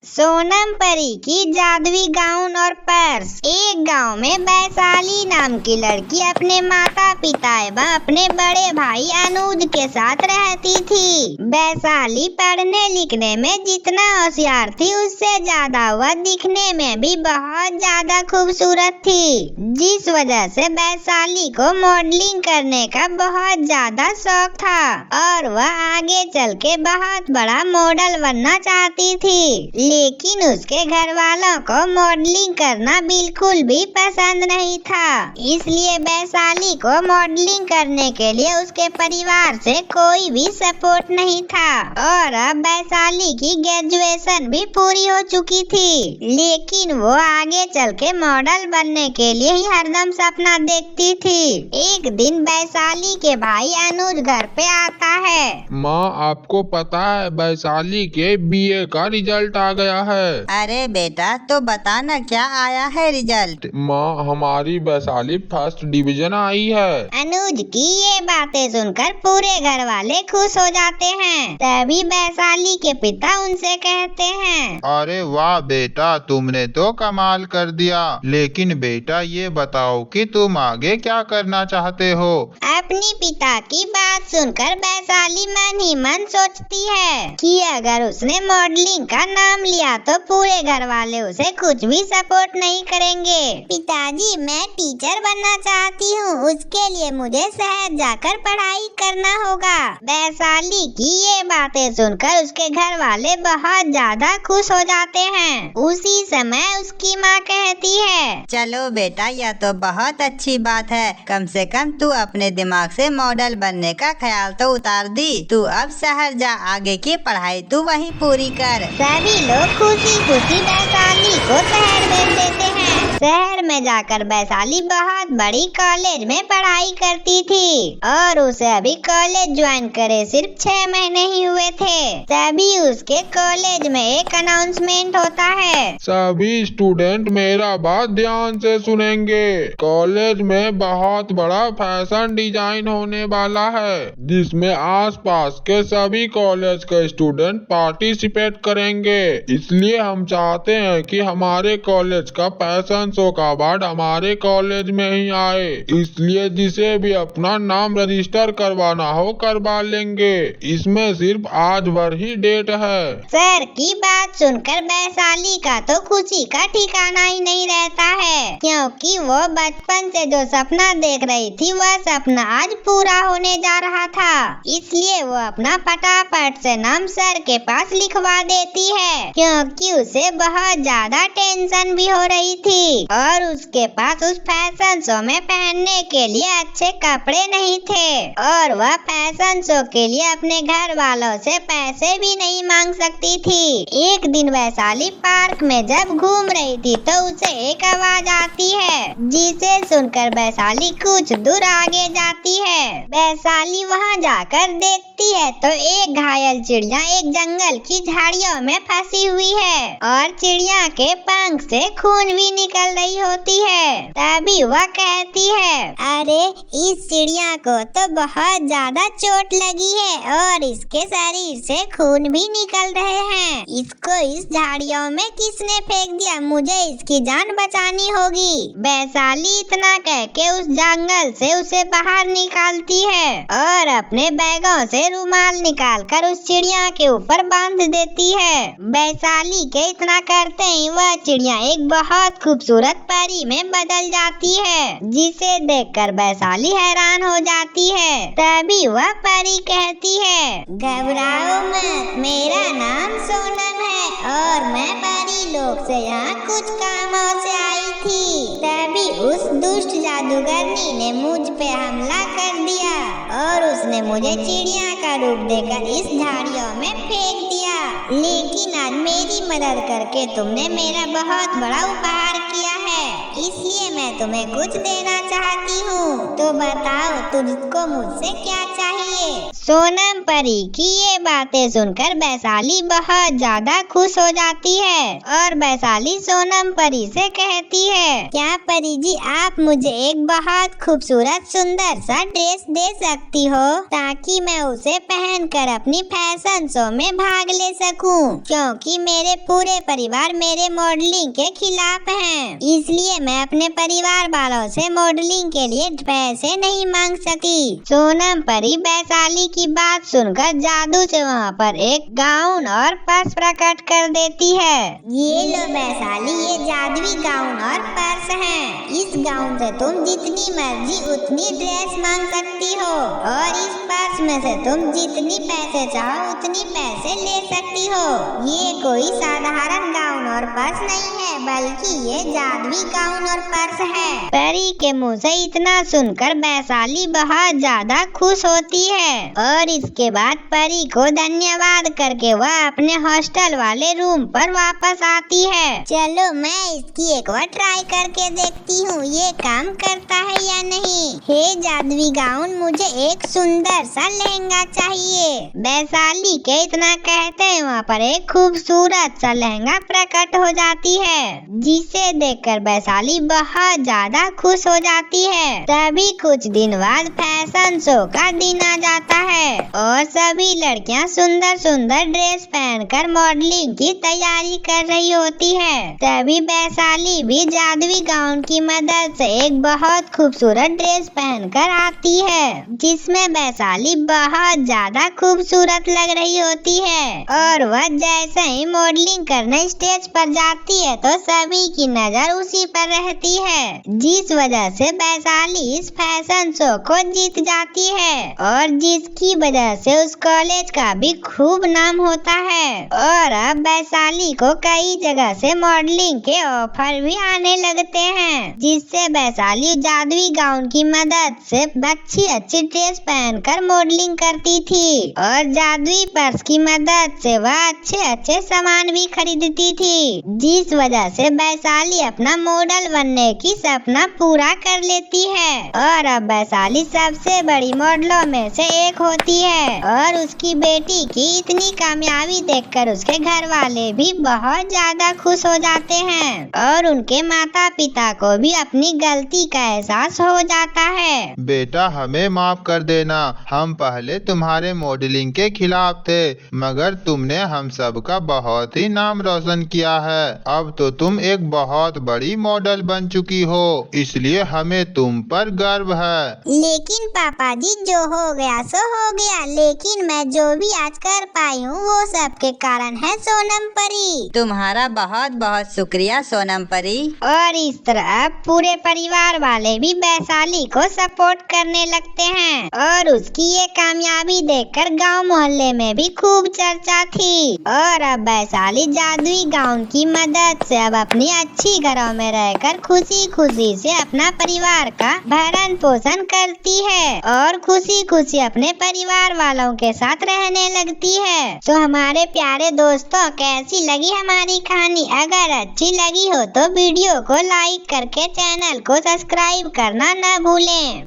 सोनम परी की जादुई गाउन और पर्स। एक गांव में वैशाली नाम की लड़की अपने माता पिता एवं अपने बड़े भाई अनुज के साथ रहती थी। वैशाली पढ़ने लिखने में जितना होशियार थी उससे ज्यादा वह दिखने में भी बहुत ज्यादा खूबसूरत थी, जिस वजह से वैशाली को मॉडलिंग करने का बहुत ज्यादा शौक था और वह आगे चल के बहुत बड़ा मॉडल बनना चाहती थी। लेकिन उसके घर वालों को मॉडलिंग करना बिल्कुल भी पसंद नहीं था, इसलिए वैशाली को मॉडलिंग करने के लिए उसके परिवार से कोई भी सपोर्ट नहीं था। और अब वैशाली की ग्रेजुएशन भी पूरी हो चुकी थी, लेकिन वो आगे चल के मॉडल बनने के लिए ही हरदम सपना देखती थी। एक दिन वैशाली के भाई अनुज घर पे आता है। माँ, आपको पता है वैशाली के बीए का रिजल्ट आ गया है। अरे बेटा, तो बता ना क्या आया है रिजल्ट। माँ, हमारी वैशाली फर्स्ट डिवीजन आई है। अनुज की ये बातें सुनकर पूरे घर वाले खुश हो जाते हैं। तभी वैशाली के पिता उनसे कहते हैं, अरे वाह बेटा, तुमने तो कमाल कर दिया। लेकिन बेटा ये बताओ कि तुम आगे क्या करना चाहते हो। अपनी पिता की बात सुनकर वैशाली मन ही मन सोचती है कि अगर उसने मॉडलिंग का नाम लिया तो पूरे घर वाले उसे कुछ भी सपोर्ट नहीं करेंगे। पिताजी, मैं टीचर बनना चाहती हूँ, उसके लिए मुझे शहर जाकर पढ़ाई करना होगा। वैशाली की ये बातें सुनकर उसके घर वाले बहुत ज्यादा खुश हो जाते हैं। उसी समय उसकी माँ कहती है, चलो बेटा, यह तो बहुत अच्छी बात है। कम से कम तू अपने दिमाग से मॉडल बनने का ख्याल तो उतार दी। तू अब शहर जा, आगे की पढ़ाई तू वहीं पूरी कर। सभी लोग खुशी खुशी वैशाली को शहर भेज देते हैं। शहर में जाकर वैशाली बहुत बड़ी कॉलेज में पढ़ाई करती थी और उसे अभी कॉलेज ज्वाइन करे सिर्फ 6 महीने ही हुए थे। तभी उसके कॉलेज में एक अनाउंसमेंट होता है। सभी स्टूडेंट मेरा बात ध्यान से सुनेंगे। कॉलेज में बहुत बड़ा फैशन डिजाइन होने वाला है, जिसमें आसपास के सभी कॉलेज के स्टूडेंट पार्टिसिपेट करेंगे। इसलिए हम चाहते हैं कि हमारे कॉलेज का फैशन शो का अवार्ड हमारे कॉलेज में ही आए। इसलिए जिसे भी अपना नाम रजिस्टर करवाना हो करवा लेंगे। इसमें सिर्फ आज भर ही डेट है। सर की बात सुनकर वैशाली का तो खुशी का ठिकाना ही नहीं रहता है, क्योंकि वो बचपन से जो सपना देख रही थी वह सपना आज पूरा होने जा रहा था। इसलिए वो अपना फटाफट से नाम सर के पास लिखवा देती है, क्योंकि उसे बहुत ज्यादा टेंशन भी हो रही थी और उसके पास उस फैशन शो में पहनने के लिए अच्छे कपड़े नहीं थे और वह फैशन शो के लिए अपने घर वालों से पैसे भी नहीं मांग सकती थी। एक दिन वैशाली पार्क में जब घूम रही थी तो उसे एक आवाज आती है, जिसे सुनकर वैशाली कुछ दूर आगे जाती है। वैशाली वहां जाकर देखती है तो एक घायल चिड़िया एक जंगल की झाड़ियों में फंसी हुई है और चिड़िया के पंख से खून भी निकल रही होती है। तभी वह कहती है, अरे इस चिड़िया को तो बहुत ज्यादा चोट लगी है और इसके शरीर से खून भी निकल रहे हैं। इसको इस झाड़ियों में किसने फेंक दिया? मुझे इसकी जान बचानी होगी। वैशाली इतना कह के उस जंगल से उसे बाहर निकालती है और अपने बैगों से रुमाल निकालकर उस चिड़िया के ऊपर बांध देती है। वैशाली के इतना करते ही वह चिड़िया एक बहुत खूबसूरत परी में बदल जाती है, जिसे देखकर वैशाली हैरान हो जाती है। तभी वह परी कहती है, घबराओ मत, मेरा नाम सोनम है और मैं परी लोग से यहाँ कुछ कामों से आई थी। तभी उस दुष्ट जादूगरनी ने मुझ पे हमला कर दिया और उसने मुझे चिड़िया का रूप देकर इस झाड़ियों में फेंक दिया। लेकिन आज मेरी मदद करके तुमने मेरा बहुत बड़ा उपहार किया है इसलिए मैं तुम्हें कुछ देना चाहती हूँ। तो बताओ तुझको मुझसे क्या चाहिए? सोनम परी की ये बातें सुनकर वैशाली बहुत ज्यादा खुश हो जाती है और वैशाली सोनम परी से कहती है, क्या परी जी आप मुझे एक बहुत खूबसूरत सुंदर सा ड्रेस दे सकती हो ताकि मैं उसे पहनकर अपनी फैशन शो में भाग ले सकूं? क्योंकि मेरे पूरे परिवार मेरे मॉडलिंग के खिलाफ हैं, इसलिए मैं अपने परिवार वालों से मॉडलिंग के लिए पैसे नहीं मांग सकी। सोनम परी वैशाली की बात सुनकर जादू से वहाँ पर एक गाउन और पर्स प्रकट कर देती है। ये लो वैशाली, ये जादुई गाउन और पर्स है। इस गाउन से तुम जितनी मर्जी उतनी ड्रेस मांग सकती हो और इस पर्स में से तुम जितनी पैसे चाहो उतनी पैसे ले सकती हो। ये कोई साधारण गाउन और पर्स नहीं है, बल्कि ये जादुई गाउन और पर्स है। परी के मुँह से इतना सुनकर वैशाली बहुत ज्यादा खुश होती है और इसके बाद परी को धन्यवाद करके वह अपने हॉस्टल वाले रूम पर वापस आती है। चलो मैं इसकी एक बार ट्राई करके देखती हूँ ये काम करता है या नहीं। हे जादुई गाउन, मुझे एक सुंदर सा लहंगा चाहिए। वैशाली के इतना कहते हैं वहाँ पर एक खूबसूरत सा लहंगा प्रकट हो जाती है, जिसे देखकर वैशाली बहुत ज्यादा खुश हो जाती है। तभी कुछ दिन बाद फैशन शो का दिन आ जाता है और सभी लड़कियां सुंदर सुंदर ड्रेस पहनकर मॉडलिंग की तैयारी कर रही होती है। तभी वैशाली भी जादुई गाउन की मदद से एक बहुत खूबसूरत ड्रेस पहनकर आती है, जिसमें वैशाली बहुत ज्यादा खूबसूरत लग रही होती है और वह जैसे ही मॉडलिंग करने स्टेज पर जाती है तो सभी की नजर उसी पर रहती है, जिस वजह से वैशाली इस फैशन शो को जीत जाती है और जिसकी वजह से उस कॉलेज का भी खूब नाम होता है। और अब वैशाली को कई जगह से मॉडलिंग के ऑफर भी आने लगते हैं, जिससे वैशाली जादुई गाउन की मदद से अच्छी अच्छी ड्रेस पहनकर मॉडलिंग करती थी और जादुई पर्स की मदद से वह अच्छे अच्छे सामान भी खरीदती थी, जिस वजह से वैशाली अपना मॉडल बनने की सपना पूरा कर लेती है और अब वैशाली सबसे बड़ी मॉडलों में से एक होती है और उसकी बेटी की इतनी कामयाबी देखकर उसके घर वाले भी बहुत ज्यादा खुश हो जाते हैं और उनके माता पिता को भी अपनी गलती का एहसास हो जाता है। बेटा हमें माफ कर देना, हम पहले तुम्हारे मॉडलिंग के खिलाफ थे, मगर तुमने हम सब का बहुत ही नाम रोशन किया है। अब तो तुम एक बहुत बड़ी मॉडल बन चुकी हो, इसलिए हमें तुम पर गर्व है। लेकिन पापा जी जो हो गया सो हो गया, लेकिन मैं जो भी आज कर पाई हूँ वो सब के कारण है सोनम परी। तुम्हारा बहुत बहुत शुक्रिया सोनम परी। और इस तरह पूरे परिवार वाले भी वैशाली को सपोर्ट करने लगते हैं और उसकी ये कामयाबी देखकर गांव मोहल्ले में भी खूब चर्चा थी और अब वैशाली जादुई गाउन की मदद से अब अपनी अच्छी घरों में रहकर खुशी खुशी से अपना परिवार का भरण पोषण करती है और खुशी खुशी अपने परिवार वालों के साथ रहने लगती है। तो हमारे प्यारे दोस्तों, कैसी लगी हमारी कहानी? अगर अच्छी लगी हो तो वीडियो को लाइक करके चैनल को सब्सक्राइब करना न भूलें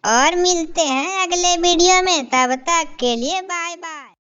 और मिलते हैं अगले वीडियो में। तब तक के लिए बाय बाय।